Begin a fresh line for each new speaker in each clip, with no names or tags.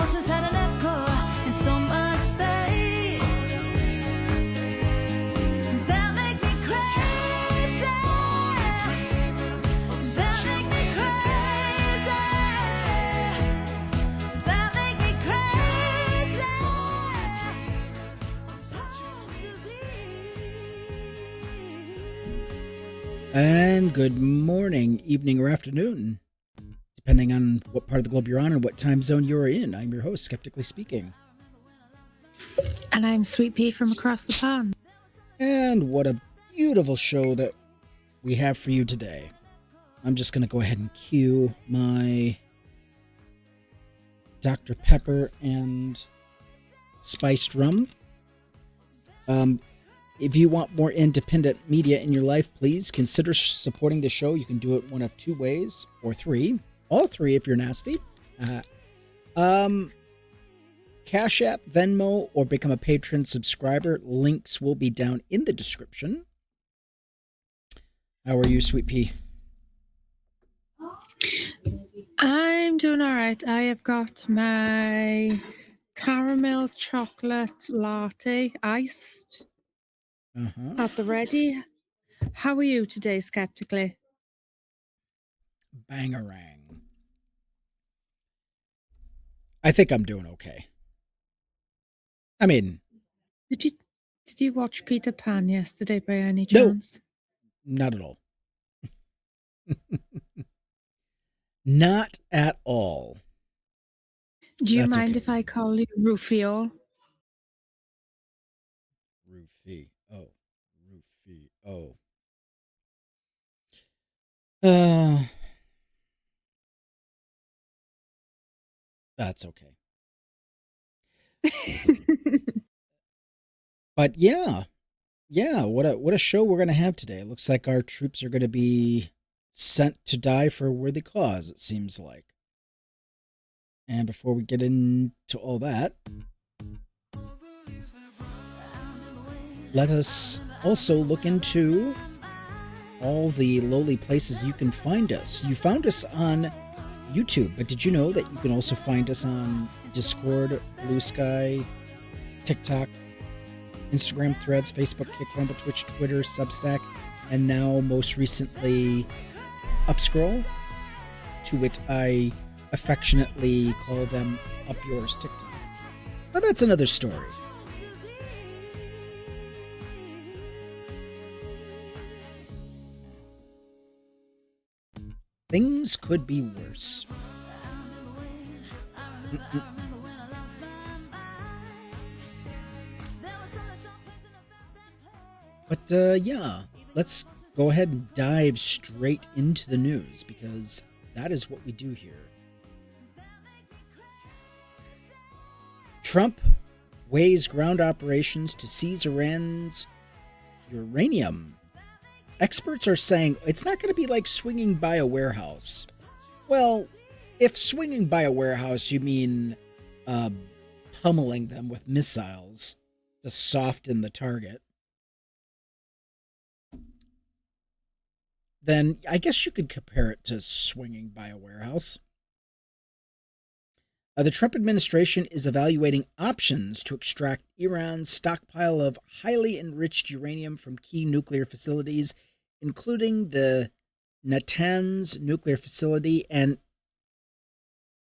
voices had an echo in so much space. Does that make me crazy? Does that make me crazy? Does that make me crazy? I'm supposed to be.
And good morning, evening, or afternoon, depending on what part of the globe you're on and what time zone you're in. I'm your host, Skeptically Speaking.
And I'm Sweet Pea from across the pond.
And what a beautiful show that we have for you today. I'm just going to go ahead and cue my Dr. Pepper and spiced rum. If you want more independent media in your life, please consider supporting the show. You can do it one of two ways, or three. All three if you're nasty. Cash App, Venmo, or become a patron subscriber. Links will be down in the description. How are you, Sweet Pea?
I'm doing all right. I have got my caramel chocolate latte iced at the ready. How are you today, Skeptically?
Bangarang. I think I'm doing okay. I mean,
Did you watch Peter Pan yesterday by any chance?
No, not at all. Not at all.
Do you
That's
mind
okay.
if I call you Rufio?
Rufio. That's okay. But yeah, what a show we're gonna have today. It looks like our troops are gonna be sent to die for a worthy cause, it seems like. And before we get into all that, let us also look into all the lowly places you can find us. You found us on YouTube, but did you know that you can also find us on Discord, Blue Sky, TikTok, Instagram, Threads, Facebook, Kick, Rumble, Twitch, Twitter, Substack, and now most recently Upscroll, to which I affectionately call them Up Yours TikTok. But that's another story. Things could be worse. But yeah, let's go ahead and dive straight into the news, because that is what we do here. Trump weighs ground operations to seize Iran's uranium. Experts are saying it's not going to be like swinging by a warehouse. Well, if swinging by a warehouse you mean pummeling them with missiles to soften the target, then I guess you could compare it to swinging by a warehouse. The Trump administration is evaluating options to extract Iran's stockpile of highly enriched uranium from key nuclear facilities, including the Natanz nuclear facility and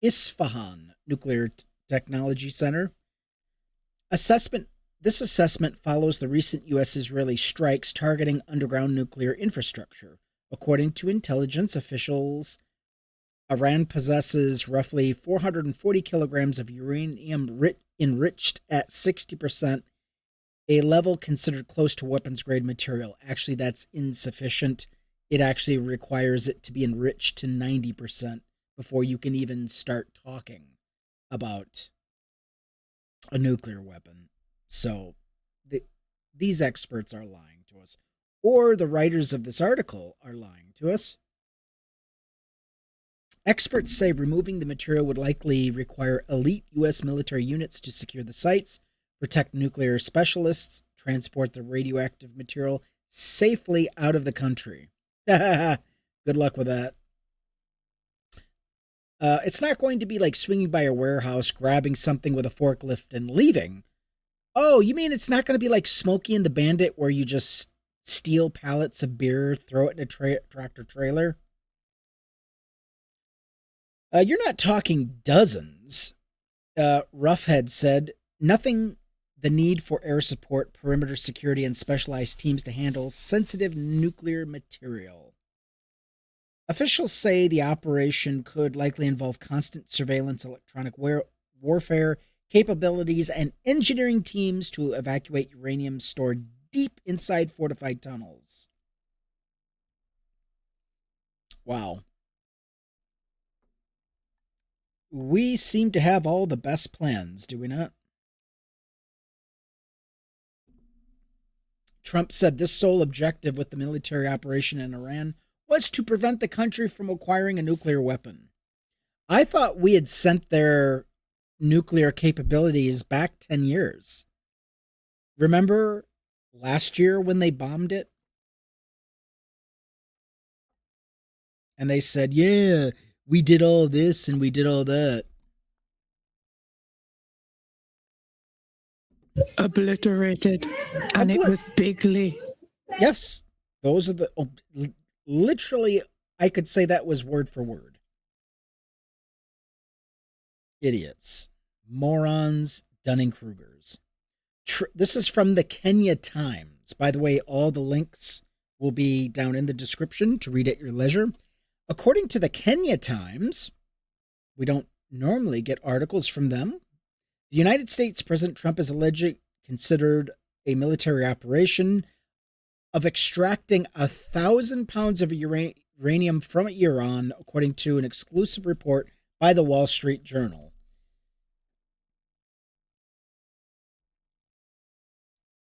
Isfahan Nuclear Technology Center. This assessment follows the recent U.S.-Israeli strikes targeting underground nuclear infrastructure. According to intelligence officials, Iran possesses roughly 440 kilograms of uranium enriched at 60%, a level considered close to weapons-grade material. Actually, that's insufficient. It actually requires it to be enriched to 90% before you can even start talking about a nuclear weapon. So these experts are lying to us, or the writers of this article are lying to us. Experts say removing the material would likely require elite U.S. military units to secure the sites, protect nuclear specialists, transport the radioactive material safely out of the country. Good luck with that. It's not going to be like swinging by a warehouse, grabbing something with a forklift and leaving. Oh, you mean it's not going to be like Smokey and the Bandit where you just steal pallets of beer, throw it in a tractor trailer? You're not talking dozens. Roughhead said, nothing the need for air support, perimeter security, and specialized teams to handle sensitive nuclear material. Officials say the operation could likely involve constant surveillance, electronic warfare capabilities, and engineering teams to evacuate uranium stored deep inside fortified tunnels. Wow. We seem to have all the best plans, do we not? Trump said this sole objective with the military operation in Iran was to prevent the country from acquiring a nuclear weapon. I thought we had sent their nuclear capabilities back 10 years. Remember last year when they bombed it? And they said, yeah, we did all this and we did all that.
Obliterated. And it was bigly.
Yes. Those are the... literally, I could say that was word for word. Idiots. Morons. Dunning-Krugers. This is from the Kenya Times. By the way, all the links will be down in the description to read at your leisure. According to the Kenya Times, we don't normally get articles from them. The United States President Trump is allegedly considered a military operation of extracting 1,000 pounds of uranium from Iran, according to an exclusive report by the Wall Street Journal.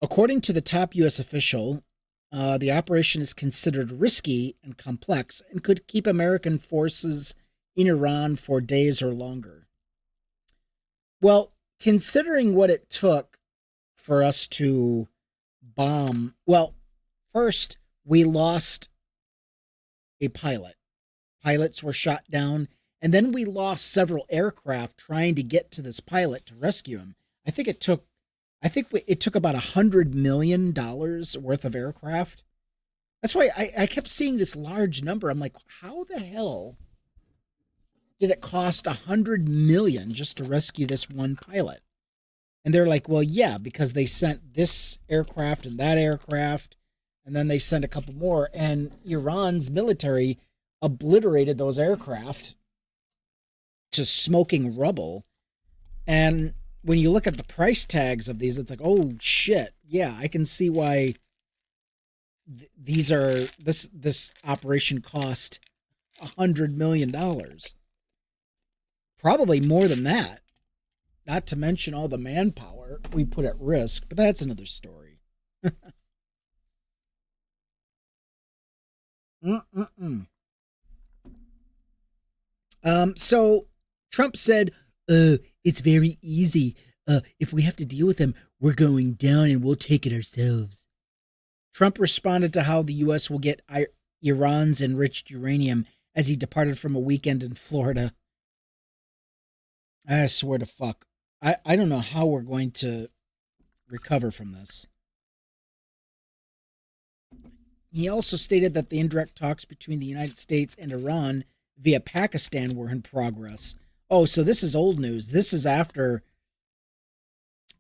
According to the top U.S. official, the operation is considered risky and complex and could keep American forces in Iran for days or longer. Well, considering what it took for us to bomb, well, first, we lost a pilot. Pilots were shot down, and then we lost several aircraft trying to get to this pilot to rescue him. I think it took about $100 million worth of aircraft. That's why I kept seeing this large number. I'm like, how the hell did it cost $100 million just to rescue this one pilot? And they're like, well, yeah, because they sent this aircraft and that aircraft, and then they sent a couple more, and Iran's military obliterated those aircraft to smoking rubble. And when you look at the price tags of these, it's like, oh shit, yeah, I can see why this operation cost $100 million. Probably more than that. Not to mention all the manpower we put at risk, but that's another story. So Trump said, it's very easy. If we have to deal with them, we're going down and we'll take it ourselves. Trump responded to how the U.S. will get Iran's enriched uranium as he departed from a weekend in Florida. I swear to fuck. I don't know how we're going to recover from this. He also stated that the indirect talks between the United States and Iran via Pakistan were in progress. Oh, so this is old news. This is after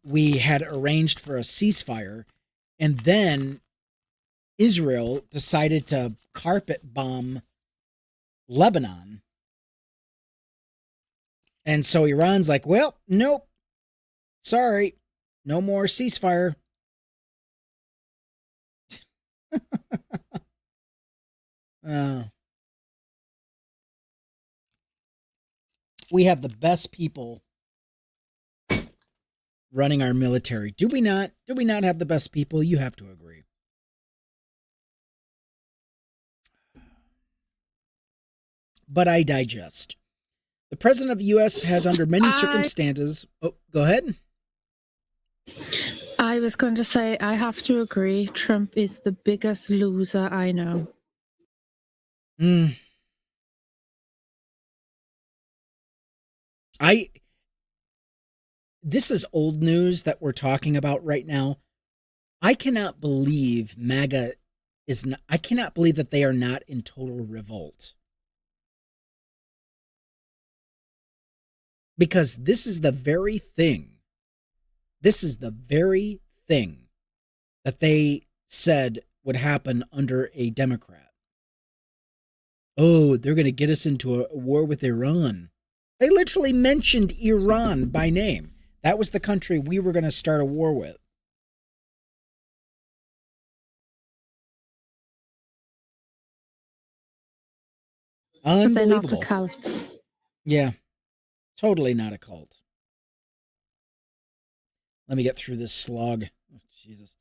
we had arranged for a ceasefire, and then Israel decided to carpet bomb Lebanon. And so Iran's like, well, nope. Sorry. No more ceasefire. We have the best people running our military. Do we not? Do we not have the best people? You have to agree. But I digest. The president of the U.S. has, under many circumstances... Oh, go ahead.
I was going to say, I have to agree. Trump is the biggest loser I know.
This is old news that we're talking about right now. I cannot believe Maga I cannot believe that they are not in total revolt. Because this is the very thing that they said would happen under a Democrat. Oh, they're going to get us into a war with Iran. They literally mentioned Iran by name. That was the country we were going to start a war with. Unbelievable.
They're not a cult.
Yeah, totally not a cult. Let me get through this slog. Oh, Jesus.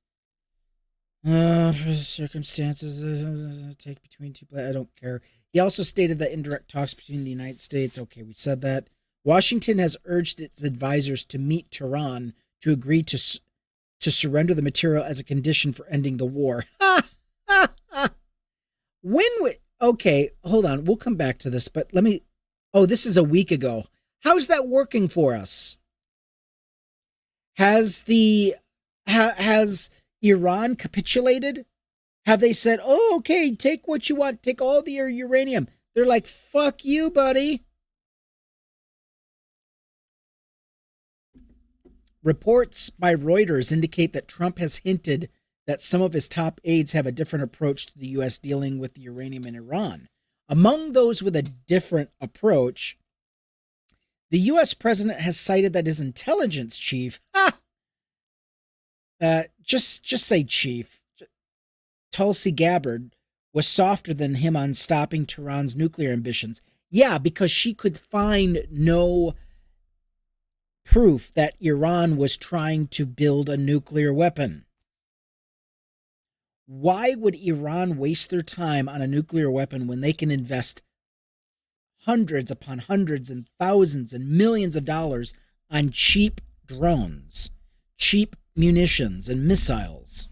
Circumstances take between two. I don't care. He also stated that indirect talks between the United States. Okay, we said that. Washington has urged its advisors to meet Tehran to agree to surrender the material as a condition for ending the war. Okay, hold on. We'll come back to this, but let me. Oh, this is a week ago. How's that working for us? Has Iran capitulated? Have they said, oh, okay, take what you want, take all the uranium? They're like, fuck you, buddy. Reports by Reuters indicate that Trump has hinted that some of his top aides have a different approach to the U.S. dealing with the uranium in Iran. Among those with a different approach, the U.S. president has cited that his intelligence chief, just say chief, Tulsi Gabbard, was softer than him on stopping Tehran's nuclear ambitions. Yeah, because she could find no proof that Iran was trying to build a nuclear weapon. Why would Iran waste their time on a nuclear weapon when they can invest hundreds upon hundreds and thousands and millions of dollars on cheap drones, cheap munitions and missiles?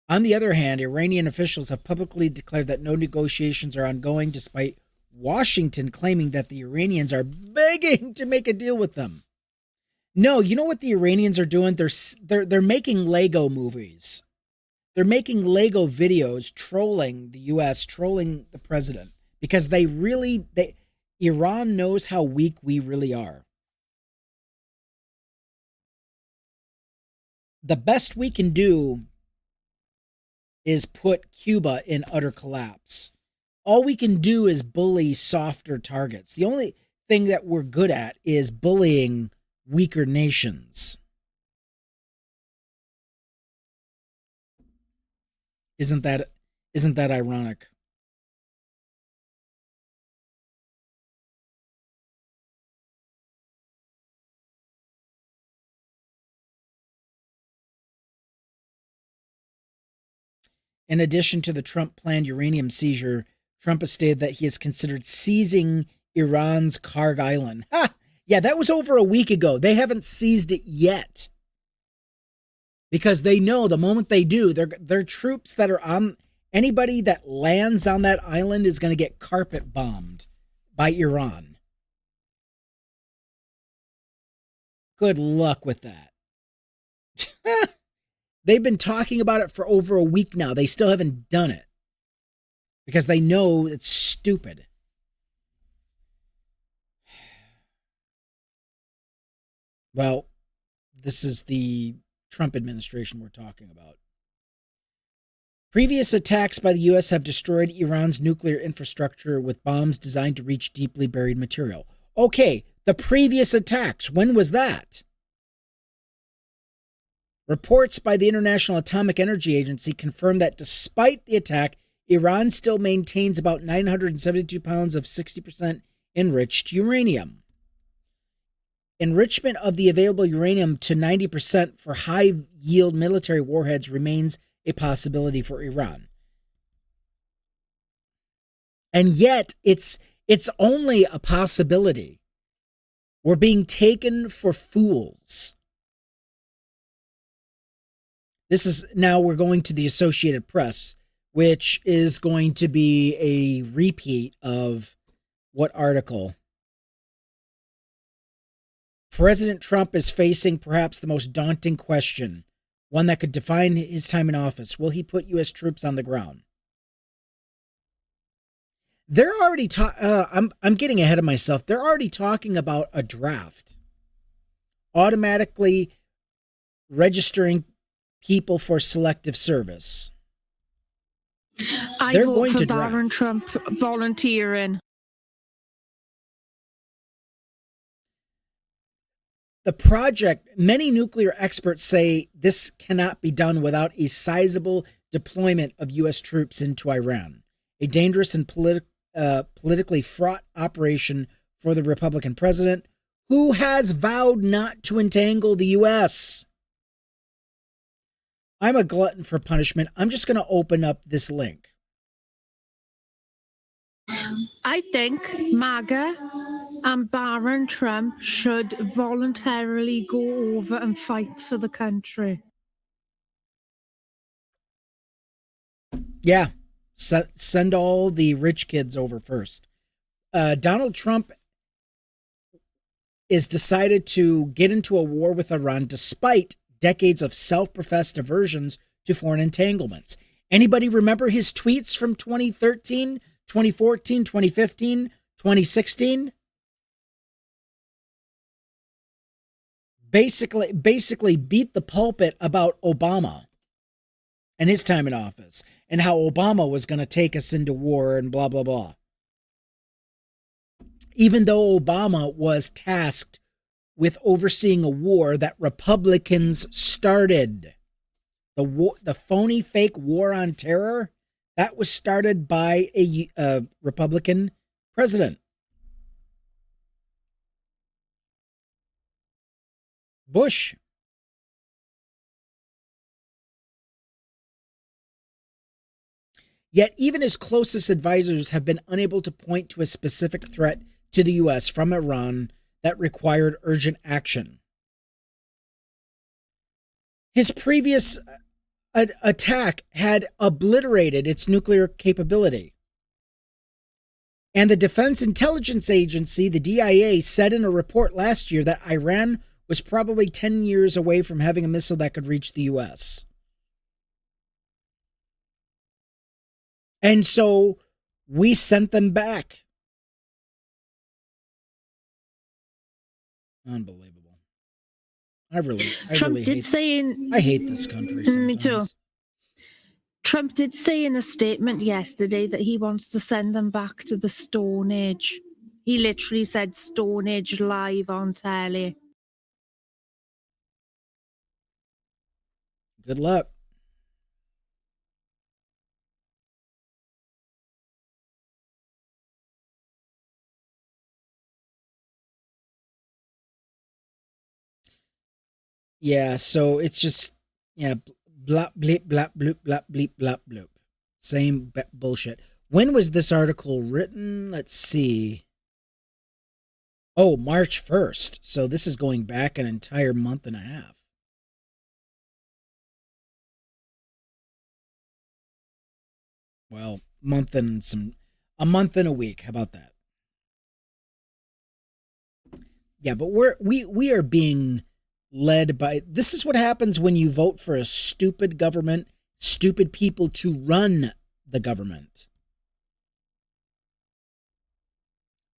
On the other hand, Iranian officials have publicly declared that no negotiations are ongoing, despite Washington claiming that the Iranians are begging to make a deal with them. No, you know what the Iranians are doing? They're making Lego movies. They're making Lego videos trolling the U.S., trolling the president, because Iran knows how weak we really are. The best we can do is put Cuba in utter collapse. All we can do is bully softer targets. The only thing that we're good at is bullying weaker nations. Isn't that ironic? In addition to the Trump-planned uranium seizure, Trump has stated that he has considered seizing Iran's Karg Island. Ha! Yeah, that was over a week ago. They haven't seized it yet. Because they know the moment they do, their troops that are on, anybody that lands on that island is going to get carpet bombed by Iran. Good luck with that. They've been talking about it for over a week now. They still haven't done it. Because they know it's stupid. Well, this is the Trump administration we're talking about. Previous attacks by the U.S. have destroyed Iran's nuclear infrastructure with bombs designed to reach deeply buried material. Okay, the previous attacks, when was that? Reports by the International Atomic Energy Agency confirm that despite the attack, Iran still maintains about 972 pounds of 60% enriched uranium. Enrichment of the available uranium to 90% for high-yield military warheads remains a possibility for Iran. And yet, it's only a possibility. We're being taken for fools. This is now we're going to the Associated Press, which is going to be a repeat of what article? President Trump is facing perhaps the most daunting question, one that could define his time in office. Will he put U.S. troops on the ground? They're already I'm getting ahead of myself. They're already talking about a draft, automatically registering people for selective service.
I vote for Baron Trump volunteering.
The project, many nuclear experts say this cannot be done without a sizable deployment of U.S. troops into Iran, a dangerous and politically fraught operation for the Republican president, who has vowed not to entangle the U.S. I'm a glutton for punishment. I'm just going to open up this link.
I think Maga and Baron Trump should voluntarily go over and fight for the country.
Yeah, send all the rich kids over first. Donald Trump is decided to get into a war with Iran despite decades of self-professed aversions to foreign entanglements. Anybody remember his tweets from 2013, 2014, 2015, 2016? Basically beat the pulpit about Obama and his time in office and how Obama was going to take us into war and blah, blah, blah. Even though Obama was tasked with overseeing a war that Republicans started. The phony fake war on terror, that was started by a Republican president. Bush. Yet even his closest advisors have been unable to point to a specific threat to the U.S. from Iran that required urgent action. His previous attack had obliterated its nuclear capability. And the Defense Intelligence Agency, the DIA, said in a report last year that Iran was probably 10 years away from having a missile that could reach the U.S. And so we sent them back. Unbelievable. I really hate this country sometimes.
Me too. Trump did say in a statement yesterday that he wants to send them back to the Stone Age. He literally said Stone Age live on telly.
Good luck. Yeah, so it's just, blop, bleep, blop, bloop, blop, bleep, blop, bloop. Same bullshit. When was this article written? Let's see. Oh, March 1st. So this is going back an entire month and a half. Well, a month and a week. How about that? Yeah, but we are being led by, this is what happens when you vote for a stupid government, stupid people to run the government.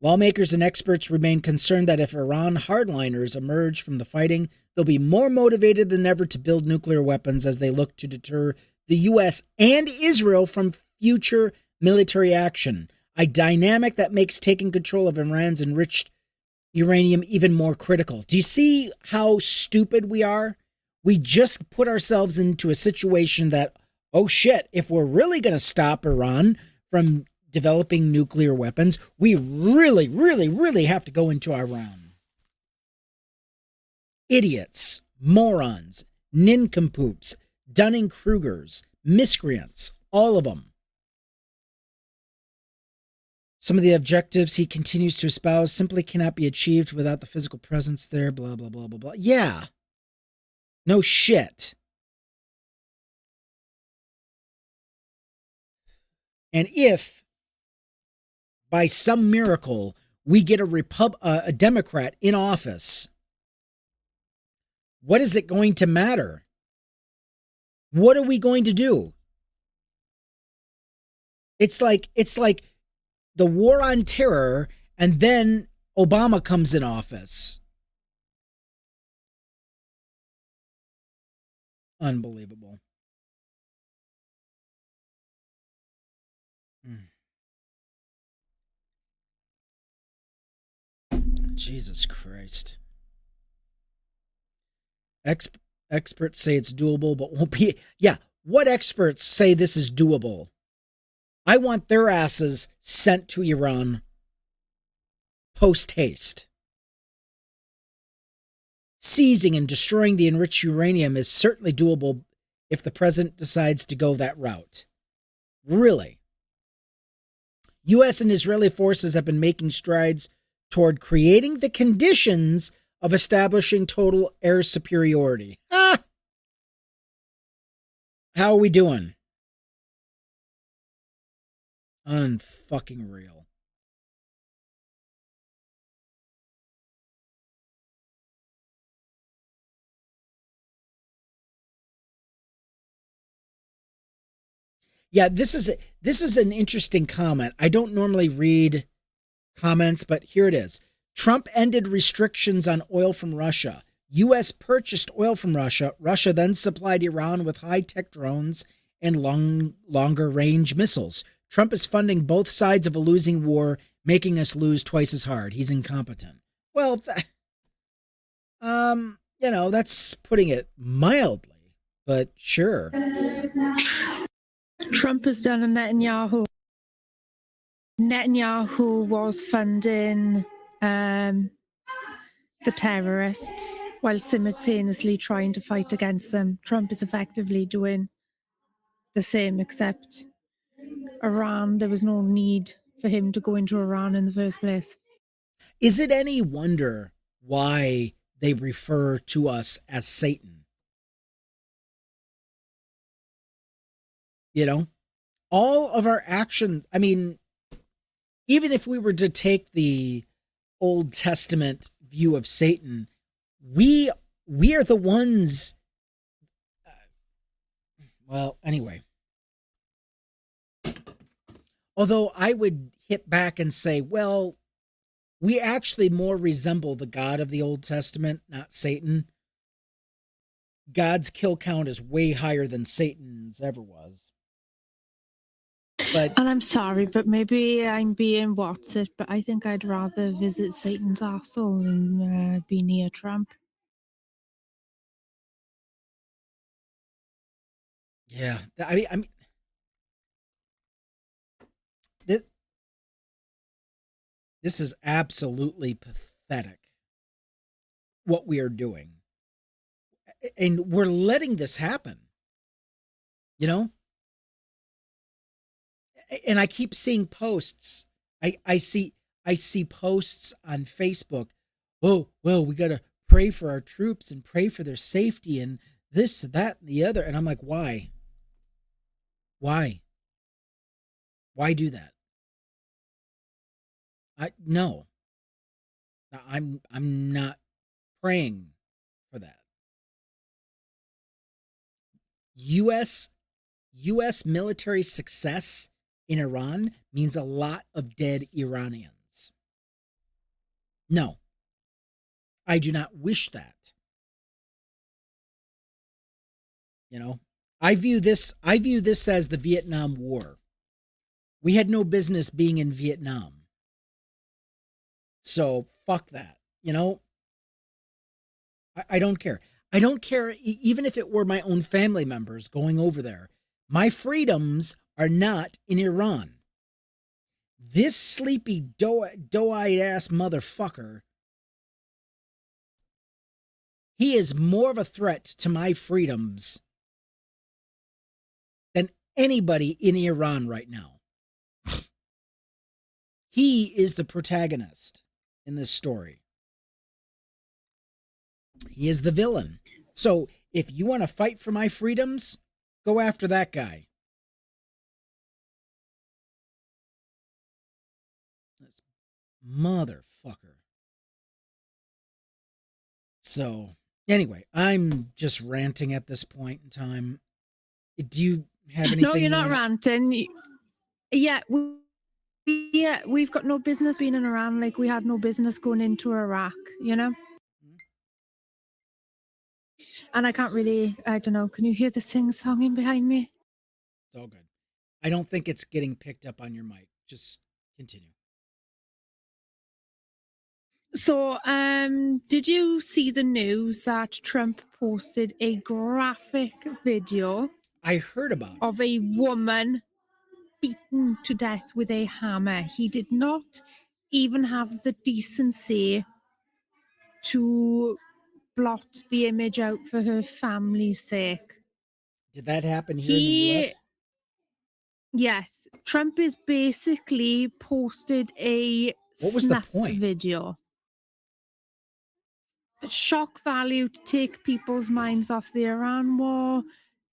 Lawmakers and experts remain concerned that if Iran hardliners emerge from the fighting, they'll be more motivated than ever to build nuclear weapons as they look to deter the U.S. and Israel from future military action, a dynamic that makes taking control of Iran's enriched uranium even more critical. Do you see how stupid we are? We just put ourselves into a situation that, oh shit, if we're really going to stop Iran from developing nuclear weapons, we really, really, really have to go into Iran. Idiots, morons, nincompoops, Dunning-Krugers, miscreants, all of them. Some of the objectives he continues to espouse simply cannot be achieved without the physical presence there, blah, blah, blah, blah, blah. Yeah. No shit. And if by some miracle we get a Democrat in office, what is it going to matter? What are we going to do? It's like the war on terror, and then Obama comes in office. Unbelievable. Jesus Christ. Experts say it's doable, but won't be. Yeah, what experts say this is doable? I want their asses sent to Iran post haste. Seizing and destroying the enriched uranium is certainly doable if the president decides to go that route. Really? U.S. and Israeli forces have been making strides toward creating the conditions of establishing total air superiority. Ah! How are we doing? Unfucking real. Yeah, this is an interesting comment. I don't normally read comments, but here it is. Trump ended restrictions on oil from Russia. U.S. purchased oil from Russia. Russia then supplied Iran with high-tech drones and longer-range missiles. Trump is funding both sides of a losing war, making us lose twice as hard. He's incompetent. Well, that's putting it mildly, but sure.
Trump has done a Netanyahu. Netanyahu was funding the terrorists while simultaneously trying to fight against them. Trump is effectively doing the same, except Iran, there was no need for him to go into Iran in the first place.
Is it any wonder why they refer to us as Satan? You know, all of our actions, I mean, even if we were to take the Old Testament view of Satan, we are the ones. Well, anyway. Although I would hit back and say, well, we actually more resemble the God of the Old Testament, not Satan. God's kill count is way higher than Satan's ever was.
And I'm sorry, but maybe I'm being what's it, but I think I'd rather visit Satan's asshole than be near Trump.
Yeah, I mean, this is absolutely pathetic, what we are doing. And we're letting this happen, you know? And I keep seeing posts. I see posts on Facebook. Oh, well, we got to pray for our troops and pray for their safety and this, that, and the other. And I'm like, why? Why? Why do that? No. I'm not praying for that. U.S. military success in Iran means a lot of dead Iranians. No, I do not wish that. You know, I view this as the Vietnam War. We had no business being in Vietnam. So fuck that. You know, I don't care. I don't care even if it were my own family members going over there. My freedoms are not in Iran. This sleepy, doe-eyed ass motherfucker, he is more of a threat to my freedoms than anybody in Iran right now. He is the protagonist in this story. He is the villain. So if you want to fight for my freedoms, go after that guy. Motherfucker. So, anyway, I'm just ranting at this point in time. Do you have anything?
No, you're not ranting. Yeah, we've got no business being in Iran. Like, we had no business going into Iraq, you know? And I can't really, I don't know, can you hear the sing-songing behind me?
It's all good. I don't think it's getting picked up on your mic. Just continue.
So, did you see the news that Trump posted a graphic video
I heard about it.
of a woman beaten to death with a hammer? He did not even have the decency to blot the image out for her family's sake.
Did that happen here in the US?
Yes, Trump is basically posted a
What was the
snuff
point?
video. Shock value to take people's minds off the Iran war,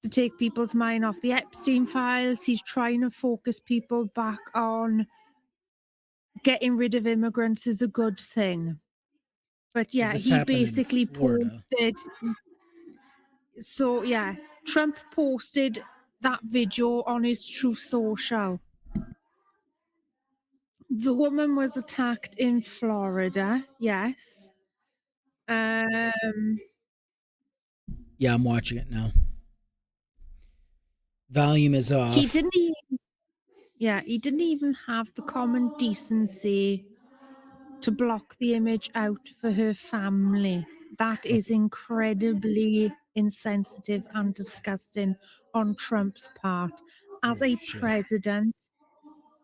to take people's mind off the Epstein files. He's trying to focus people back on getting rid of immigrants is a good thing. But yeah,
this
he
happened in
basically
Florida.
posted. So yeah, Trump posted that video on his True Social. The woman was attacked in Florida. Yes.
Yeah, I'm watching it now. Volume is off.
He didn't even have the common decency to block the image out for her family. That is incredibly insensitive and disgusting on Trump's part. As a president,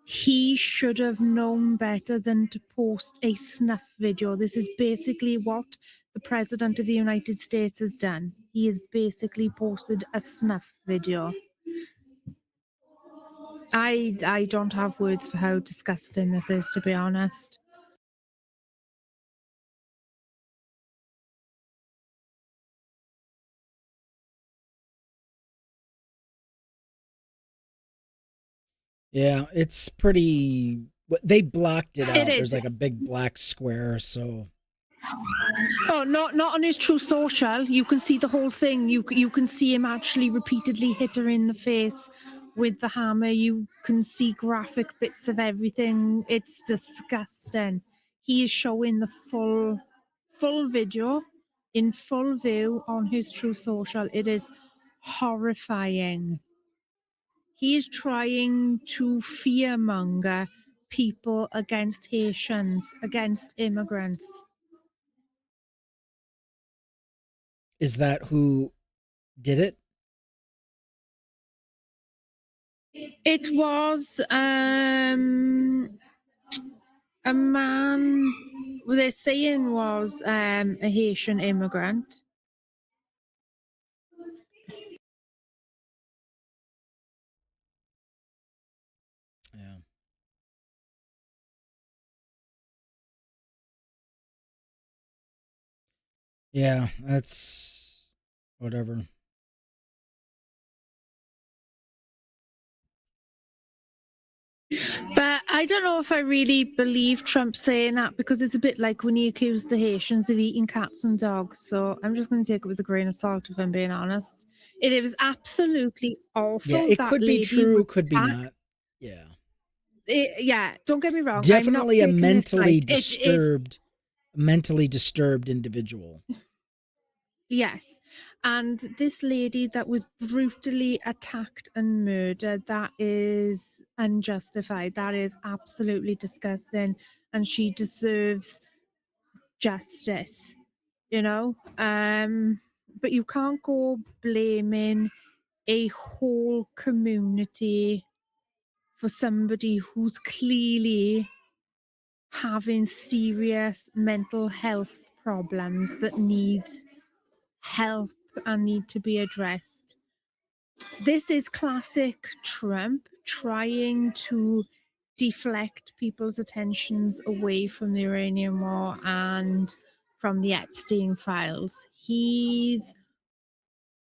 he should have known better than to post a snuff video. This is basically what the President of the United States has done. He has basically posted a snuff video. I don't have words for how disgusting this is, to be honest.
Yeah, it's pretty. They blocked it out.
It is.
There's like a big black square, so.
Oh, not on his True Social. You can see the whole thing. You can see him actually repeatedly hit her in the face with the hammer. You can see graphic bits of everything. It's disgusting. He is showing the full video in full view on his True Social. It is horrifying. He is trying to fearmonger people against Haitians, against immigrants.
Is that who did it?
It was a man, well, they're saying was a Haitian immigrant.
Yeah. Yeah, that's whatever.
But I don't know if I really believe Trump saying that, because it's a bit like when he accused the Haitians of eating cats and dogs. So I'm just going to take it with a grain of salt, if I'm being honest. It was absolutely awful.
Yeah, it
that
could be
lady
true,
was
could be
attacked.
not. Yeah.
Yeah, don't get me wrong.
Definitely a
I'm not taking this
mentally
light.
mentally disturbed individual.
Yes. And this lady that was brutally attacked and murdered, that is unjustified. That is absolutely disgusting. And she deserves justice, you know? But you can't go blaming a whole community for somebody who's clearly having serious mental health problems that need help and need to be addressed. This is classic Trump trying to deflect people's attentions away from the Uranium war and from the Epstein files. He's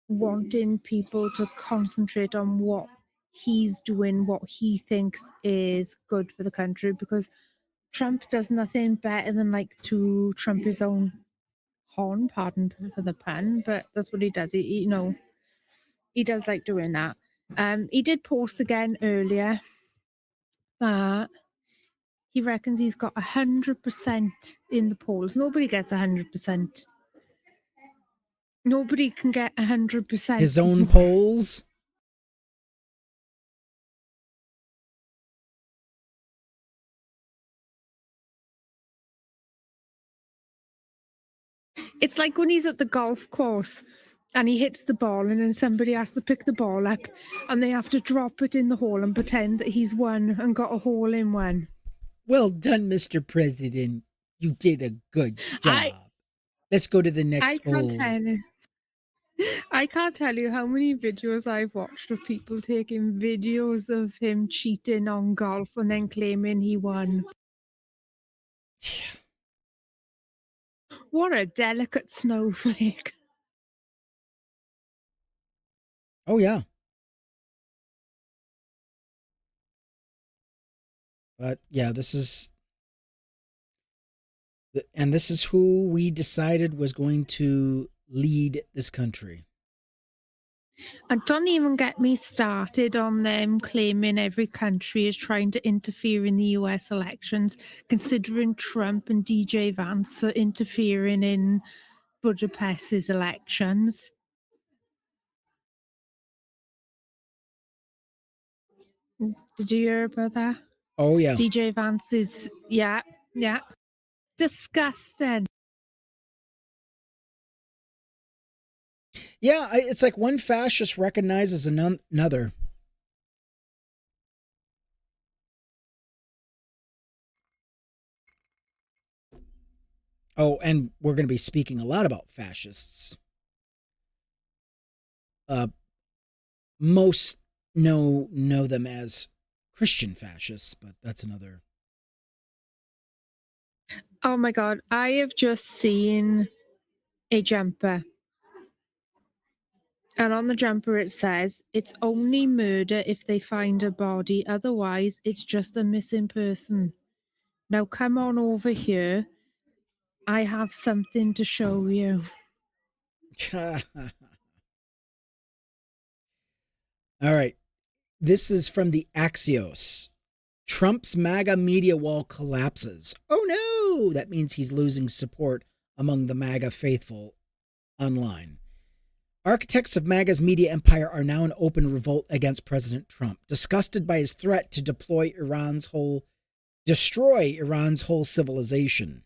wanting people to concentrate on what he's doing, what he thinks is good for the country, because Trump does nothing better than like to trump his own horn, pardon for the pun, but that's what he does. He does like doing that. He did post again earlier that he reckons he's got 100% in the polls. Nobody gets 100%. Nobody can get 100%.
His own polls?
It's like when he's at the golf course and he hits the ball and then somebody has to pick the ball up and they have to drop it in the hole and pretend that he's won and got a hole in one.
Well done, Mr. President. You did a good job. Let's go to the next hole.
I can't tell you how many videos I've watched of people taking videos of him cheating on golf and then claiming he won. What a delicate snowflake.
Oh, yeah. But yeah, this is who we decided was going to lead this country.
And don't even get me started on them claiming every country is trying to interfere in the US elections, considering Trump and DJ Vance are interfering in Budapest's elections. Did you hear about that?
Oh, yeah.
DJ Vance is, yeah. Disgusting.
Yeah, it's like one fascist recognizes another. Oh, and we're going to be speaking a lot about fascists. Most know them as Christian fascists, but that's another.
Oh my God, I have just seen a jumper. And on the jumper it says, it's only murder if they find a body, otherwise it's just a missing person. Now come on over here. I have something to show you.
All right. This is from the Axios. Trump's MAGA media wall collapses. Oh no! That means he's losing support among the MAGA faithful online. Architects of MAGA's media empire are now in open revolt against President Trump, disgusted by his threat to destroy Iran's whole civilization.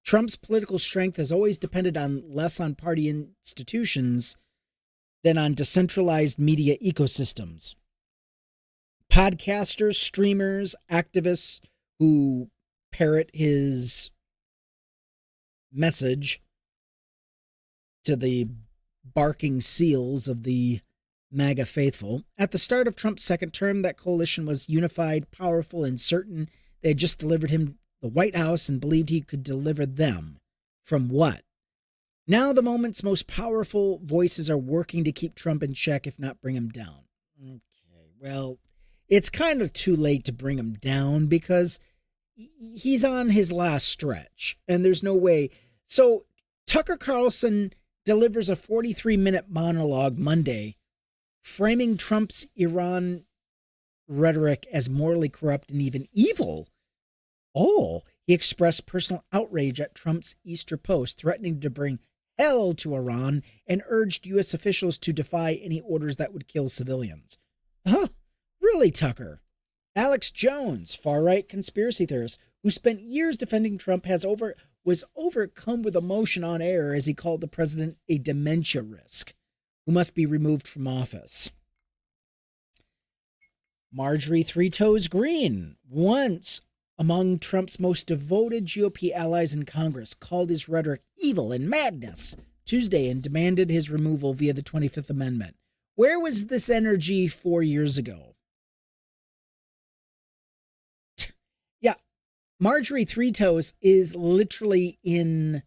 Trump's political strength has always depended less on party institutions than on decentralized media ecosystems. Podcasters, streamers, activists who parrot his message to the barking seals of the MAGA faithful. At the start of Trump's second term, that coalition was unified, powerful, and certain they had just delivered him the White House and believed he could deliver them. From what? Now the moment's most powerful voices are working to keep Trump in check, if not bring him down. Okay, well, it's kind of too late to bring him down because he's on his last stretch and there's no way. So Tucker Carlson delivers a 43-minute monologue Monday, framing Trump's Iran rhetoric as morally corrupt and even evil. Oh, he expressed personal outrage at Trump's Easter post, threatening to bring hell to Iran and urged U.S. officials to defy any orders that would kill civilians. Huh? Really, Tucker? Alex Jones, far-right conspiracy theorist, who spent years defending Trump, was overcome with emotion on air as he called the president a dementia risk who must be removed from office. Marjorie Three Toes Green, once among Trump's most devoted GOP allies in Congress, called his rhetoric evil and madness Tuesday and demanded his removal via the 25th Amendment. Where was this energy 4 years ago? Yeah, Marjorie Three Toes is literally in.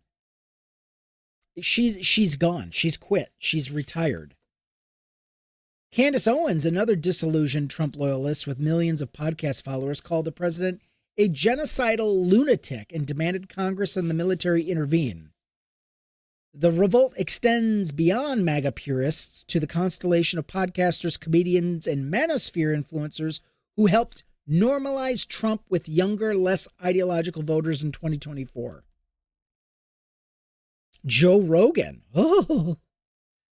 She's gone. She's quit. She's retired. Candace Owens, another disillusioned Trump loyalist with millions of podcast followers, called the president a genocidal lunatic and demanded Congress and the military intervene. The revolt extends beyond MAGA purists to the constellation of podcasters, comedians, and manosphere influencers who helped normalize Trump with younger, less ideological voters in 2024. Joe Rogan,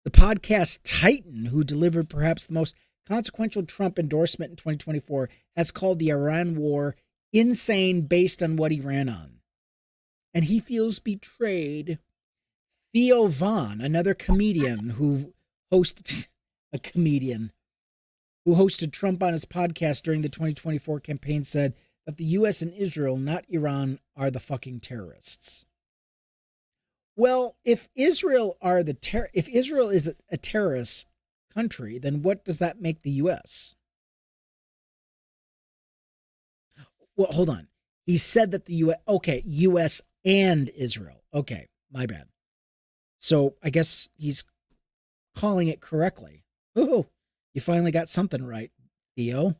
the podcast titan who delivered perhaps the most consequential Trump endorsement in 2024, has called the Iran war insane based on what he ran on. And he feels betrayed. Theo Vaughn, another comedian who hosted Trump on his podcast during the 2024 campaign, said that the U.S. and Israel, not Iran, are the fucking terrorists. Well, if Israel is a terrorist country, then what does that make the U.S.? Well, hold on. He said that the U.S. and Israel. Okay, my bad. So I guess he's calling it correctly. Oh, you finally got something right, Theo.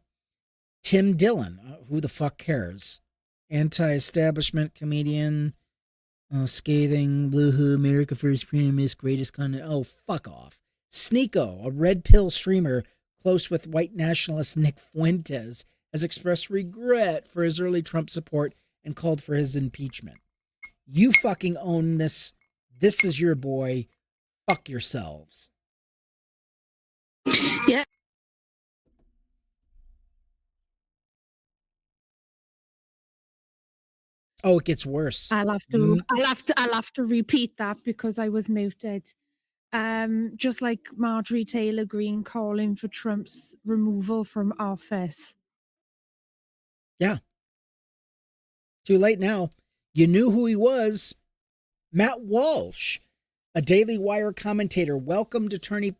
Tim Dillon, who the fuck cares? Anti-establishment comedian, scathing, blah, America first, premise, greatest content. Oh, fuck off. Sneeko, a red pill streamer close with white nationalist Nick Fuentes, has expressed regret for his early Trump support and called for his impeachment. You fucking own this. This is your boy. Fuck yourselves.
Yeah.
Oh, it gets worse.
I'll have to repeat that because I was muted. Just like Marjorie Taylor Greene calling for Trump's removal from office.
Yeah. Too late now. You knew who he was. Matt Walsh, a Daily Wire commentator, welcomed Attorney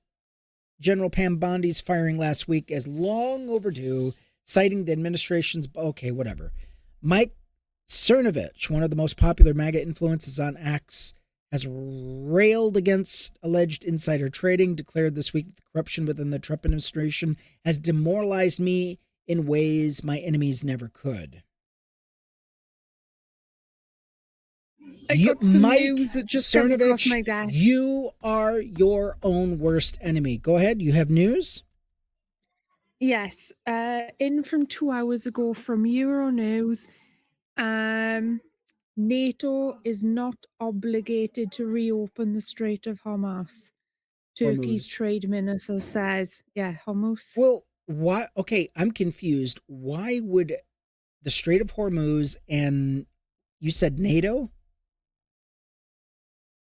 General Pam Bondi's firing last week as long overdue, citing the administration's... Okay, whatever. Mike Cernovich, one of the most popular MAGA influences on X, has railed against alleged insider trading, declared this week that the corruption within the Trump administration has demoralized me in ways my enemies never could. Mike Cernovich, you are your own worst enemy. Go ahead. You have news?
Yes. In from 2 hours ago from Euronews, NATO is not obligated to reopen the Strait of Hormuz. Turkey's trade minister says, Hormuz.
Well, why? Okay, I'm confused. Why would the Strait of Hormuz and you said NATO?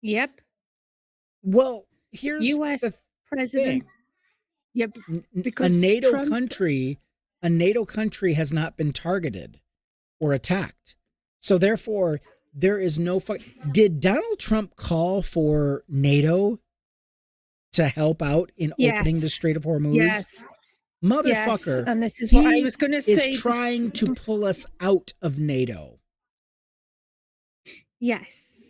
Yep.
Well, here's
U.S.
the
president.
thing.
Yep.
Because a NATO country has not been targeted or attacked. So therefore, there is no Did Donald Trump call for NATO to help out in opening the Strait of Hormuz?
Yes.
Motherfucker.
Yes, and this is what I was going to say.
Is trying to pull us out of NATO.
Yes.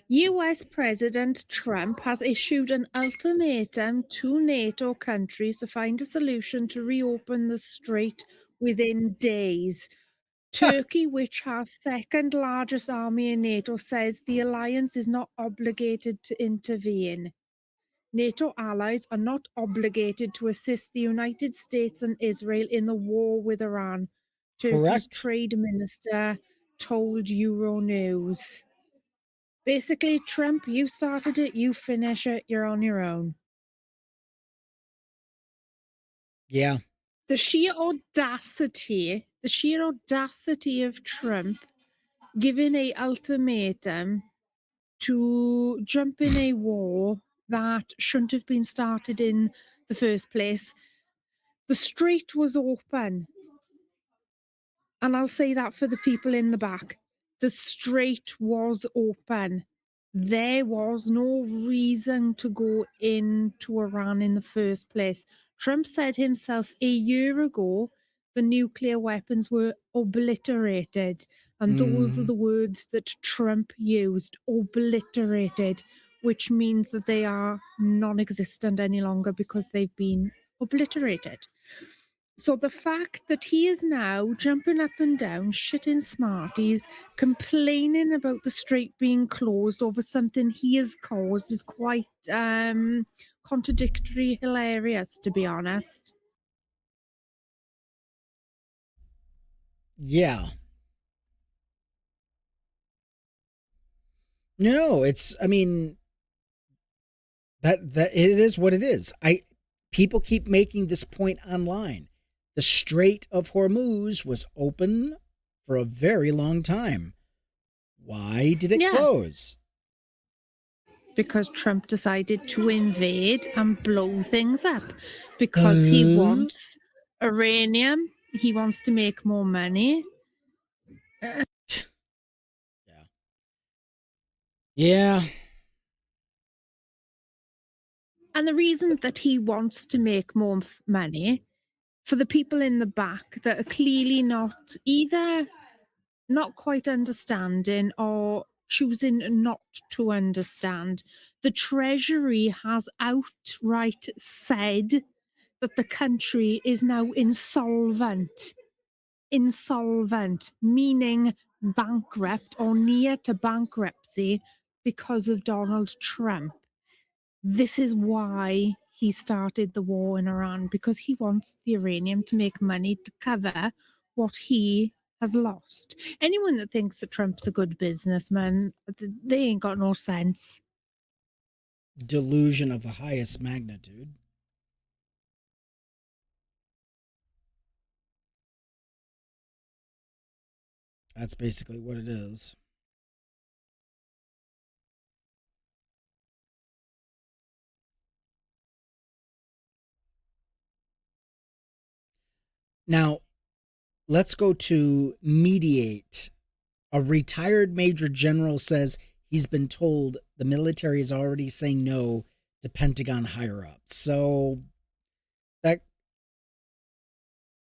US President Trump has issued an ultimatum to NATO countries to find a solution to reopen the strait within days. Turkey, which has second largest army in NATO, says the alliance is not obligated to intervene. NATO allies are not obligated to assist the United States and Israel in the war with Iran. Turkey's trade minister told Euronews. Basically, Trump, you started it, you finish it, you're on your own.
Yeah.
The sheer audacity of Trump giving an ultimatum to jump in a war that shouldn't have been started in the first place. The strait was open. And I'll say that for the people in the back. The strait was open. There was no reason to go into Iran in the first place. Trump said himself a year ago the nuclear weapons were obliterated. And those are the words that Trump used, obliterated, which means that they are non-existent any longer because they've been obliterated. So the fact that he is now jumping up and down, shitting smarties, complaining about the strait being closed over something he has caused is quite contradictory, hilarious, to be honest.
Yeah. No, I mean, that it is what it is. People keep making this point online. The Strait of Hormuz was open for a very long time. Why did it close?
Because Trump decided to invade and blow things up. Because he wants uranium. He wants to make more money.
Yeah.
And the reason that he wants to make more money, for the people in the back that are clearly either not quite understanding or choosing not to understand, the Treasury has outright said that the country is now insolvent. Insolvent, meaning bankrupt or near to bankruptcy because of Donald Trump. This is why he started the war in Iran, because he wants the uranium to make money to cover what he has lost. Anyone that thinks that Trump's a good businessman, they ain't got no sense.
Delusion of the highest magnitude. That's basically what it is. Now, let's go to mediate. A retired major general says he's been told the military is already saying no to Pentagon higher-ups. So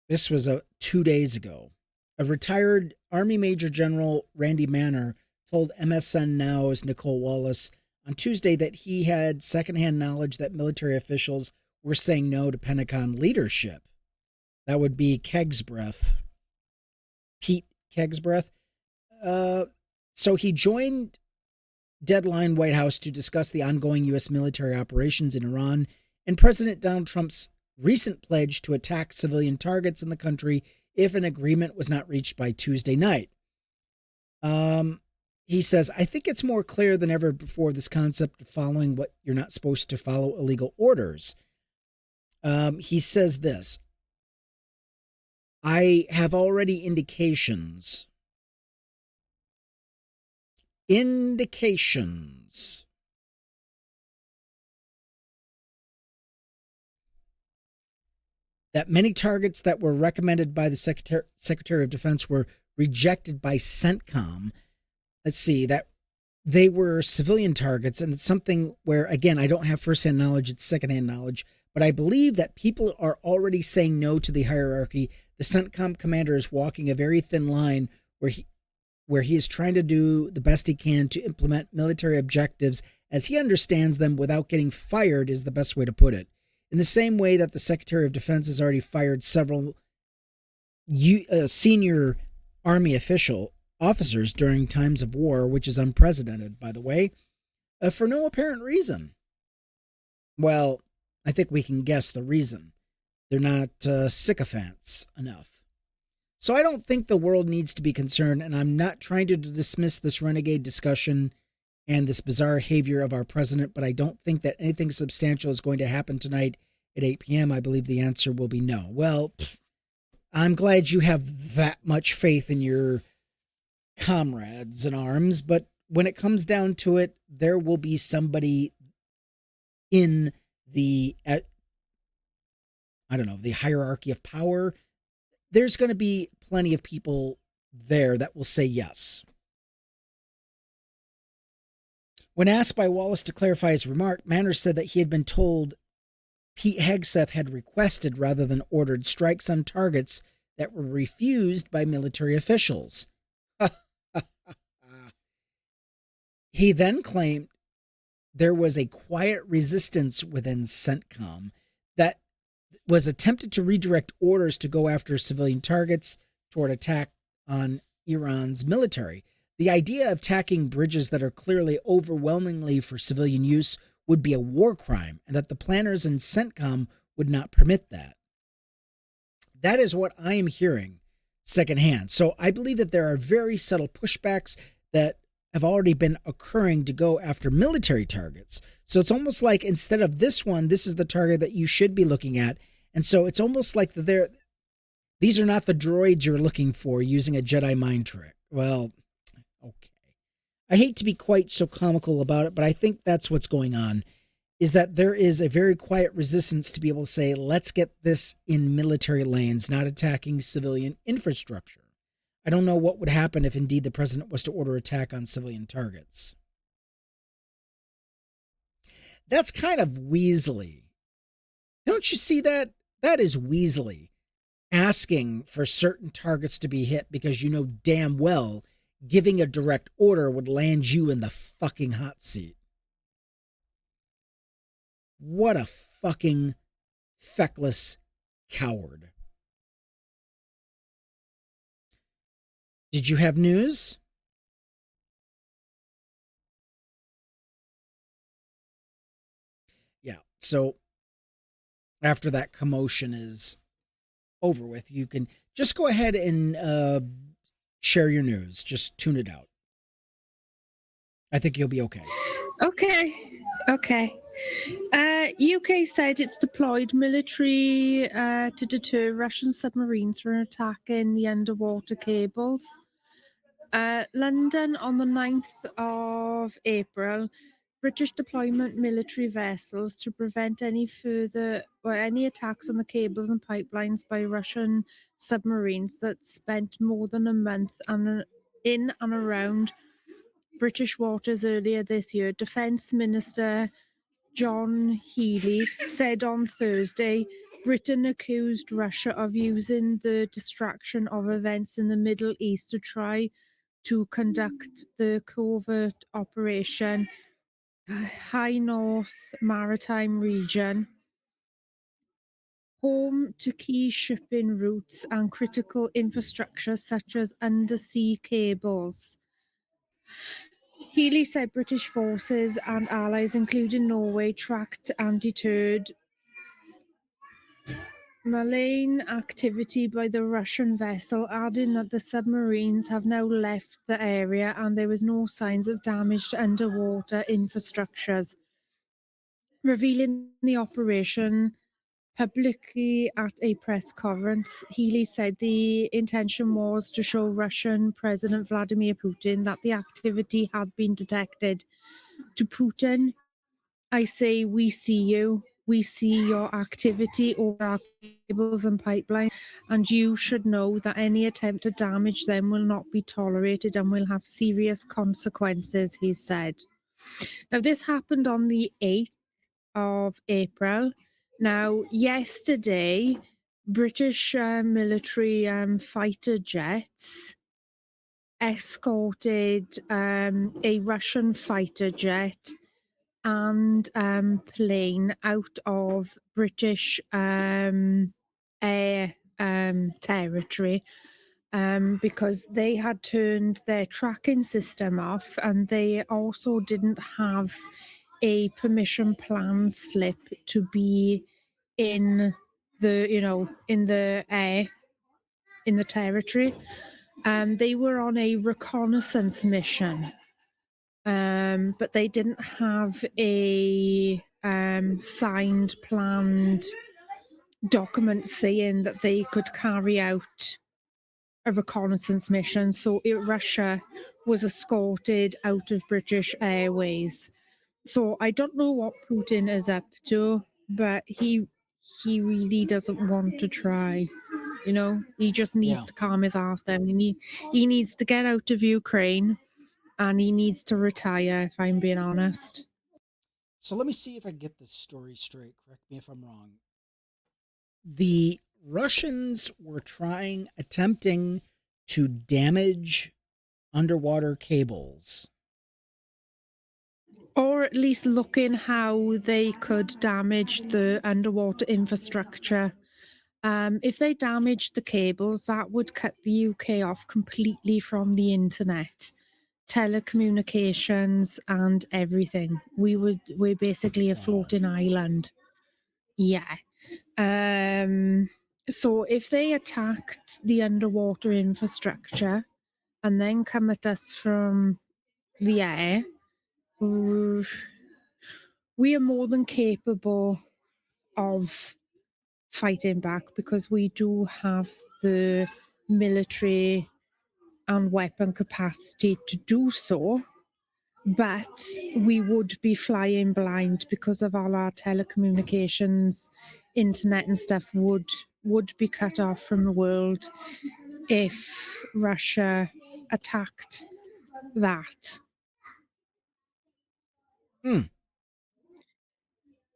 this was 2 days ago. A retired Army Major General Randy Manner told MSN Now's Nicole Wallace on Tuesday that he had secondhand knowledge that military officials were saying no to Pentagon leadership. That would be Pete Kegsbreath. So he joined Deadline White House to discuss the ongoing U.S. military operations in Iran and President Donald Trump's recent pledge to attack civilian targets in the country if an agreement was not reached by Tuesday night. He says, I think it's more clear than ever before this concept of following what you're not supposed to follow illegal orders. He says this, I have already indications that many targets that were recommended by the Secretary of Defense were rejected by CENTCOM. Let's see, that they were civilian targets, and it's something where, again, I don't have firsthand knowledge, it's secondhand knowledge, but I believe that people are already saying no to the hierarchy. The CENTCOM commander is walking a very thin line where he is trying to do the best he can to implement military objectives as he understands them without getting fired, is the best way to put it. In the same way that the Secretary of Defense has already fired several senior Army officers during times of war, which is unprecedented, by the way, for no apparent reason. Well, I think we can guess the reason. They're not sycophants enough. So I don't think the world needs to be concerned, and I'm not trying to dismiss this renegade discussion and this bizarre behavior of our president, but I don't think that anything substantial is going to happen tonight at 8 p.m. I believe the answer will be no. Well, I'm glad you have that much faith in your comrades in arms, but when it comes down to it, there will be somebody in the hierarchy of power. There's going to be plenty of people there that will say yes. When asked by Wallace to clarify his remark, Manners said that he had been told Pete Hegseth had requested rather than ordered strikes on targets that were refused by military officials. He then claimed there was a quiet resistance within CENTCOM, that was attempted to redirect orders to go after civilian targets toward attack on Iran's military. The idea of attacking bridges that are clearly overwhelmingly for civilian use would be a war crime, and that the planners in CENTCOM would not permit that. That is what I am hearing secondhand. So I believe that there are very subtle pushbacks that have already been occurring to go after military targets. So it's almost like instead of this one, this is the target that you should be looking at. And so it's almost like these are not the droids you're looking for using a Jedi mind trick. Well, okay. I hate to be quite so comical about it, but I think that's what's going on, is that there is a very quiet resistance to be able to say, let's get this in military lanes, not attacking civilian infrastructure. I don't know what would happen if indeed the president was to order attack on civilian targets. That's kind of weaselly. Don't you see that? That is weaselly. Asking for certain targets to be hit because you know damn well giving a direct order would land you in the fucking hot seat. What a fucking feckless coward. Did you have news? Yeah, so after that commotion is over with, you can just go ahead and share your news. Just tune it out. I think you'll be okay.
Okay. UK said it's deployed military to deter Russian submarines from attacking the underwater cables. London on the 9th of April, British deployment military vessels to prevent any attacks on the cables and pipelines by Russian submarines that spent more than a month in and around British waters earlier this year. Defence Minister John Healey said on Thursday Britain accused Russia of using the distraction of events in the Middle East to try to conduct the covert operation High North Maritime region, home to key shipping routes and critical infrastructure such as undersea cables. Healey said British forces and allies, including Norway, tracked and deterred malign activity by the Russian vessel, adding that the submarines have now left the area and there was no signs of damage to underwater infrastructures. Revealing the operation publicly at a press conference, Healey said the intention was to show Russian President Vladimir Putin that the activity had been detected. To Putin, I say, we see you. We see your activity over our cables and pipelines, and you should know that any attempt to damage them will not be tolerated and will have serious consequences, he said. Now, this happened on the 8th of April. Now, yesterday, British military fighter jets escorted a Russian fighter jet and plane out of British air territory because they had turned their tracking system off, and they also didn't have a permission plan slip to be in the air, in the territory. They were on a reconnaissance mission. But they didn't have a signed, planned document saying that they could carry out a reconnaissance mission. So Russia was escorted out of British Airways. So I don't know what Putin is up to, but he really doesn't want to try. He just needs to calm his ass down. He needs to get out of Ukraine. And he needs to retire, if I'm being honest.
So let me see if I can get this story straight. Correct me if I'm wrong. The Russians were attempting to damage underwater cables.
Or at least looking how they could damage the underwater infrastructure. If they damaged the cables, that would cut the UK off completely from the internet, telecommunications, and everything. We're basically a floating island. Yeah. So if they attacked the underwater infrastructure and then come at us from the air, we are more than capable of fighting back because we do have the military and weapon capacity to do so. But we would be flying blind because of all our telecommunications, internet and stuff would be cut off from the world if Russia attacked that.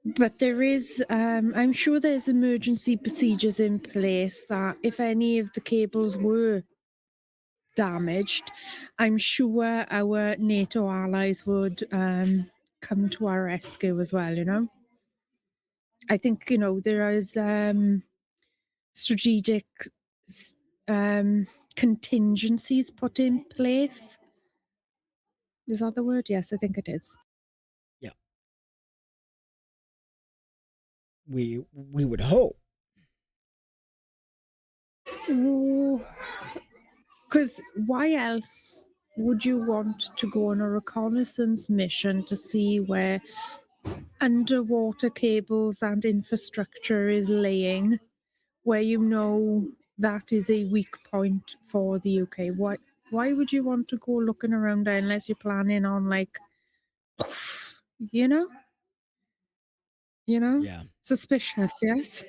But there is, I'm sure there's emergency procedures in place that if any of the cables were damaged, I'm sure our NATO allies would come to our rescue as well, you know? I think, you know, there is strategic contingencies put in place. Is that the word? Yes, I think it is.
Yeah. We would hope.
Because why else would you want to go on a reconnaissance mission to see where underwater cables and infrastructure is laying, where you know that is a weak point for the UK? Why would you want to go looking around there unless you're planning on, like, you know?
Yeah.
Suspicious, yes?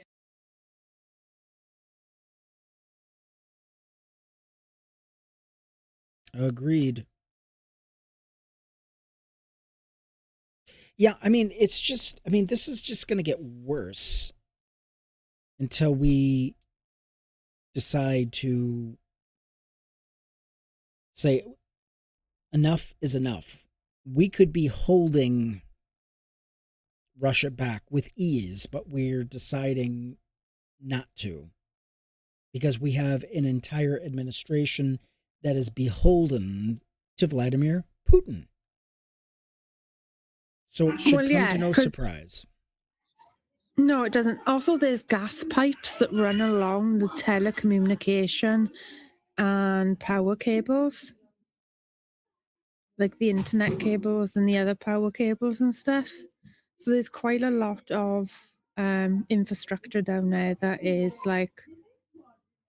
Agreed. Yeah, I mean, it's just, I mean, this is just going to get worse until we decide to say enough is enough. We could be holding Russia back with ease, but we're deciding not to because we have an entire administration that is beholden to Vladimir Putin. So it should come to no surprise.
No, it doesn't. Also, there's gas pipes that run along the telecommunication and power cables, like the internet cables and the other power cables and stuff. So there's quite a lot of infrastructure down there that is like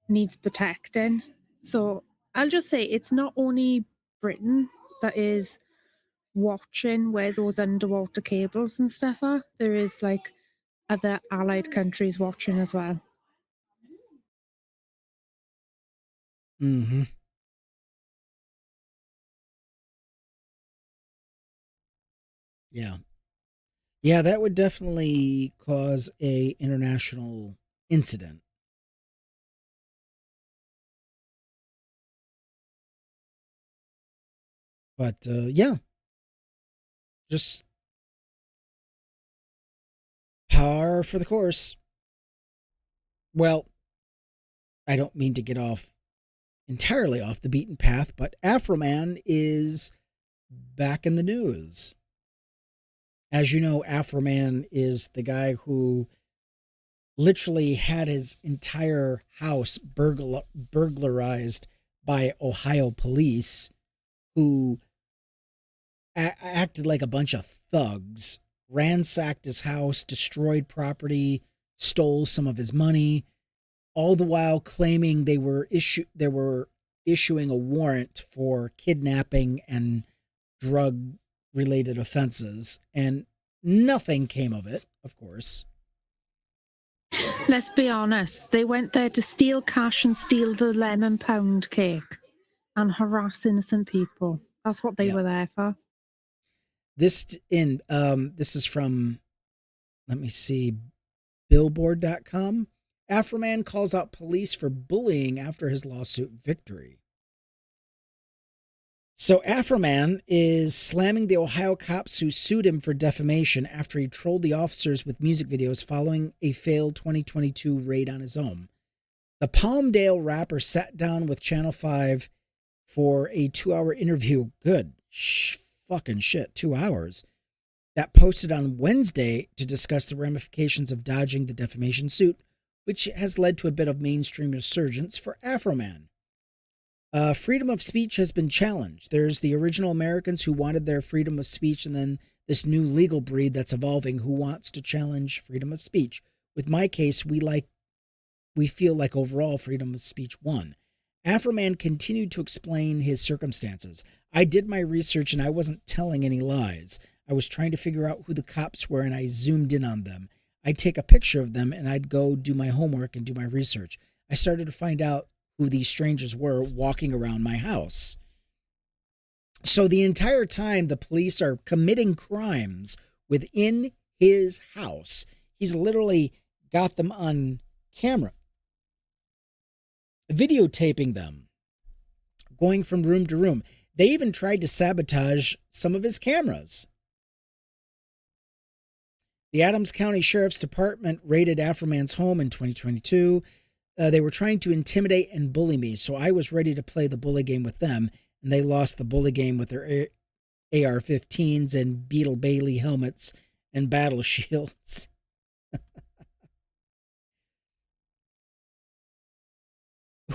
needs protecting. So I'll just say it's not only Britain that is watching where those underwater cables and stuff are. There is like other allied countries watching as well.
Mm-hmm. Yeah. Yeah, that would definitely cause a international incident. But yeah, just par for the course. Well, I don't mean to get off entirely off the beaten path, but Afroman is back in the news. As you know, Afroman is the guy who literally had his entire house burglarized by Ohio police who acted like a bunch of thugs, ransacked his house, destroyed property, stole some of his money, all the while claiming they were issuing a warrant for kidnapping and drug related offenses, and nothing came of it, of course.
Let's be honest, they went there to steal cash and steal the lemon pound cake and harass innocent people. That's what they were there for.
This is from, let me see, billboard.com. Afroman calls out police for bullying after his lawsuit victory. So Afroman is slamming the Ohio cops who sued him for defamation after he trolled the officers with music videos following a failed 2022 raid on his home. The Palmdale rapper sat down with Channel 5 for a 2-hour interview. Good fucking shit, 2 hours. That posted on Wednesday to discuss the ramifications of dodging the defamation suit, which has led to a bit of mainstream resurgence for Afroman. Freedom of speech has been challenged. There's the original Americans who wanted their freedom of speech, and then this new legal breed that's evolving who wants to challenge freedom of speech. With my case, we feel like overall freedom of speech won. Afroman continued to explain his circumstances. I did my research and I wasn't telling any lies. I was trying to figure out who the cops were and I zoomed in on them. I'd take a picture of them and I'd go do my homework and do my research. I started to find out who these strangers were walking around my house. So the entire time the police are committing crimes within his house, he's literally got them on camera, videotaping them, going from room to room. They even tried to sabotage some of his cameras. The Adams County Sheriff's Department raided Afroman's home in 2022. They were trying to intimidate and bully me, so I was ready to play the bully game with them, and they lost the bully game with their AR-15s and Beetle Bailey helmets and battle shields.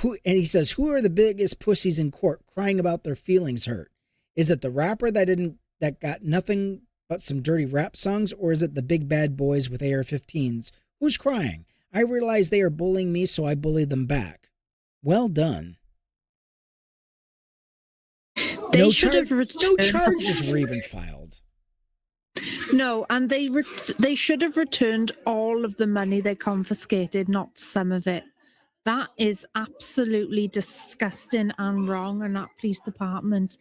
And he says, who are the biggest pussies in court crying about their feelings hurt? Is it the rapper that got nothing but some dirty rap songs, or is it the big bad boys with AR-15s? Who's crying? I realize they are bullying me, so I bully them back. Well done.
They should have returned.
No charges were even filed.
No, and they should have returned all of the money they confiscated, not some of it. That is absolutely disgusting and wrong, and that police department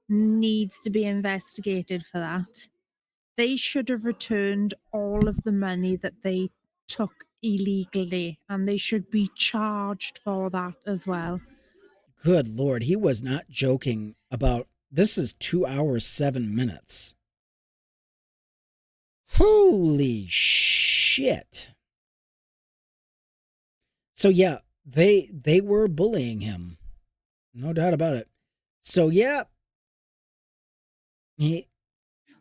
needs to be investigated for that. They should have returned all of the money that they took illegally, and they should be charged for that as well.
Good Lord, he was not joking about this. Is 2 hours, 7 minutes. Holy shit. So yeah, they were bullying him. No doubt about it. So yeah.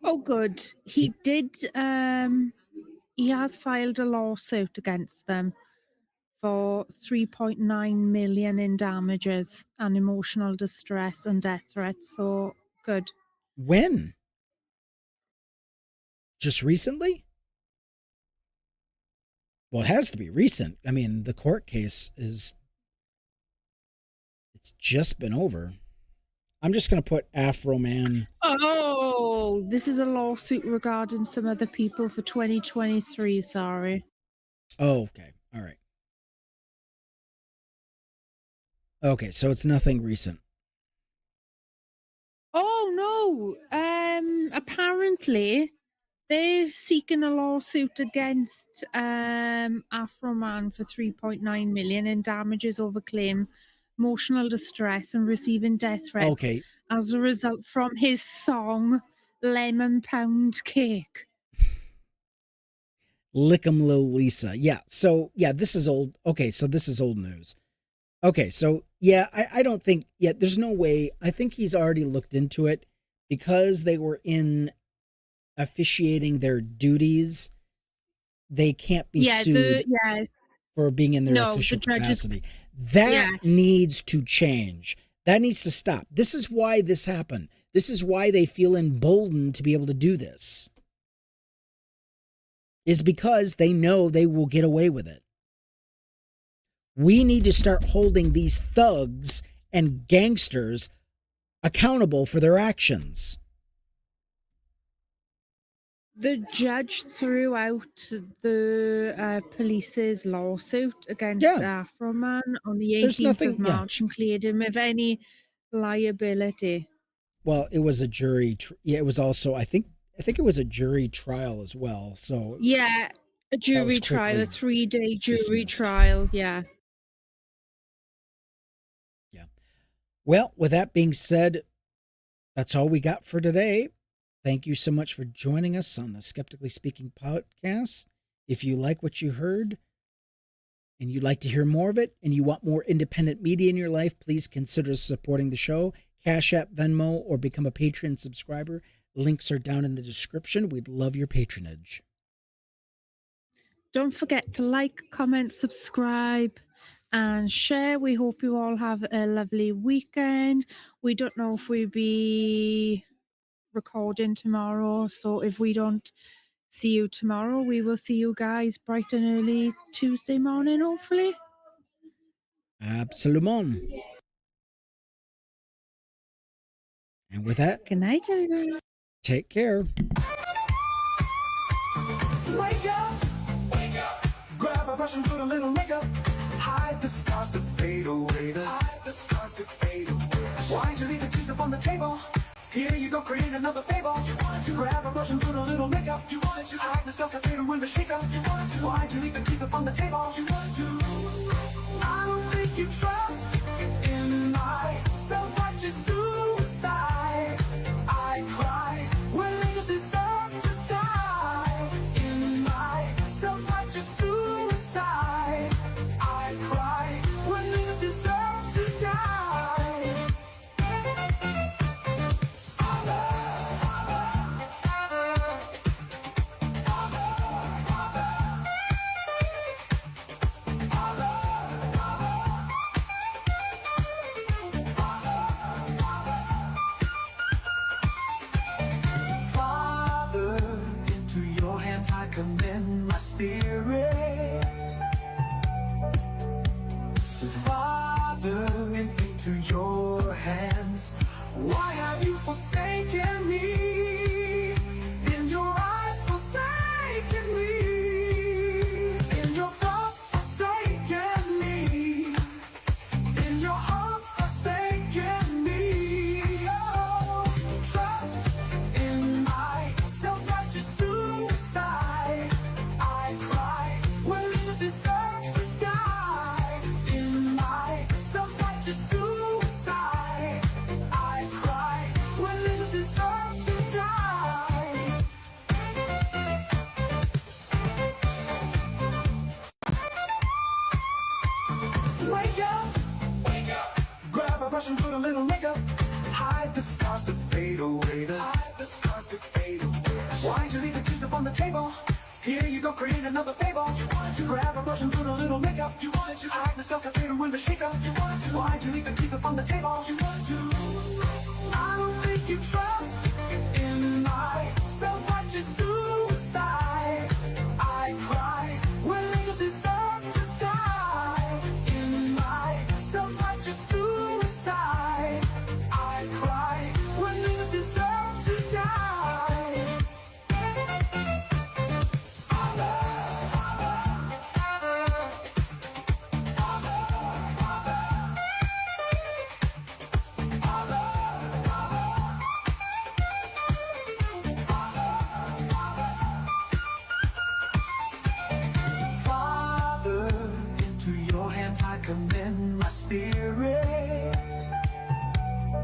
Oh good. He has filed a lawsuit against them for 3.9 million in damages and emotional distress and death threats. So good.
When? Just recently? Well, it has to be recent. I mean, the court case it's just been over. I'm just going to put Afroman.
Oh, this is a lawsuit regarding some other people for 2023. Sorry.
Oh, okay. All right. Okay, so it's nothing recent.
Oh no. Apparently they're seeking a lawsuit against Afroman for 3.9 million in damages over claims, emotional distress, and receiving death threats as a result from his song Lemon Pound Cake.
Lick 'em Lil Lisa. Yeah, so yeah, this is old. Okay, so this is old news. Okay, so yeah, I don't think there's no way. I think he's already looked into it because they were in officiating their duties. They can't be sued for being in their official capacity. That needs to change. That needs to stop. This is why this happened. This is why they feel emboldened to be able to do this. Is because they know they will get away with it. We need to start holding these thugs and gangsters accountable for their actions.
The judge threw out the police's lawsuit against Afroman on the 18th of March and cleared him of any liability.
Well, it was a jury. It was also, I think it was a jury trial as well. So
yeah, a jury trial, a 3-day jury trial. Yeah.
Yeah. Well, with that being said, That's all we got for today. Thank you so much for joining us on the Skeptically Speaking podcast. If you like what you heard and you'd like to hear more of it and you want more independent media in your life, please consider supporting the show. Cash App, Venmo, or become a Patreon subscriber. Links are down in the description. We'd love your patronage.
Don't forget to like, comment, subscribe, and share. We hope you all have a lovely weekend. We don't know if we'll be recording tomorrow, so if we don't see you tomorrow, we will see you guys bright and early Tuesday morning, hopefully.
Absolument. And with that,
Good night, everyone.
take care.
Wake up, grab a brush and put a little makeup. Hide the scars to fade away. Hide the scars to fade away. Why'd you leave the keys up on the table? Here you go, create another fable. You wanted to grab a brush and put a little makeup. You wanted to hide the scars to fade away. The shake-up. You wanted to. Why'd you leave the keys up on the table? You wanted to. I don't think you trust in my self-righteous suicide. I cry when niggas deserve to die. In my self-righteous suicide, I cry when niggas deserve to die. Father, into your hands I commend my spirit. Father, into your hands. Why have you forsaken me? In your eyes forsaken me. In your thoughts forsaken me. In your heart forsaken me. Oh, trust in my self-righteous suicide. I cry when leaders deserve to die. In my self-righteous suicide, I cry when leaders deserve to die. Wake up, grab a brush and put a little makeup. Hide the scars to fade away. Hide the scars to fade away. Why'd you leave the keys up on the table? Here you go, create another fable. You wanted to grab a brush and put a little makeup. You wanted to hide the scars to fade away. The shake-up. You wanted to. Why'd you leave the keys up on the table? You wanted to. I don't think you tried.